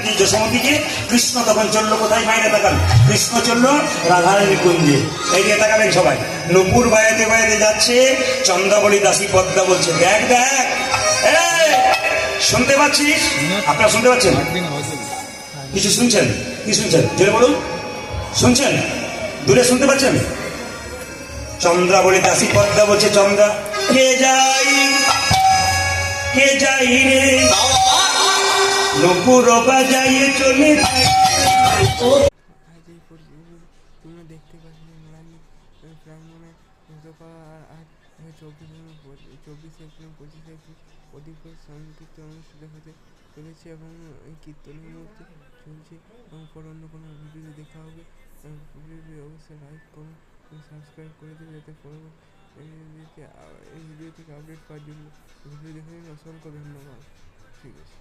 দিয়ে যশোমতীকে, কৃষ্ণ তখন চললো কোথায়? বাইরে তাকান, কৃষ্ণ চললো রাধারানী কুঞ্জে। এই দিয়ে তাকাবেন সবাই। নুপুর বায়াতে বায়াতে যাচ্ছে, চন্দ্রাবলী দাসী পদ্মা বলছে, দেখ দেখ, এই শুনতে পাচ্ছিস? আপনারা শুনতে পাচ্ছেন? কিছু শুনছেন? কি শুনছেন? জোরে বলুন, শুনছেন? দূরে শুনতে পাচ্ছেন? চন্দ্রাবলী দাসী পদ্মা বলছে, চন্দ্রা কে যাই, কে যাই রে, নুপুর বাজাইয়ে চলে যাই। তোমরা দেখতে পাচ্ছি প্রাঙ্গনে আজ 24 এপ্রিল 25 এপ্রিল অধিক সংকীর্তন অনুষ্ঠিত হতে চলেছে এবং এই কীর্তনের মধ্যে চলছে এবং পর অন্য কোনো ভিডিও দেখা হবে। অবশ্যই লাইক করুন, সাবস্ক্রাইব করে দিন যাতে পরবর্তী এই ভিডিও থেকে আপডেট পাওয়ার জন্য ভিডিও দেখে অসংখ্য ধন্যবাদ। ঠিক আছে।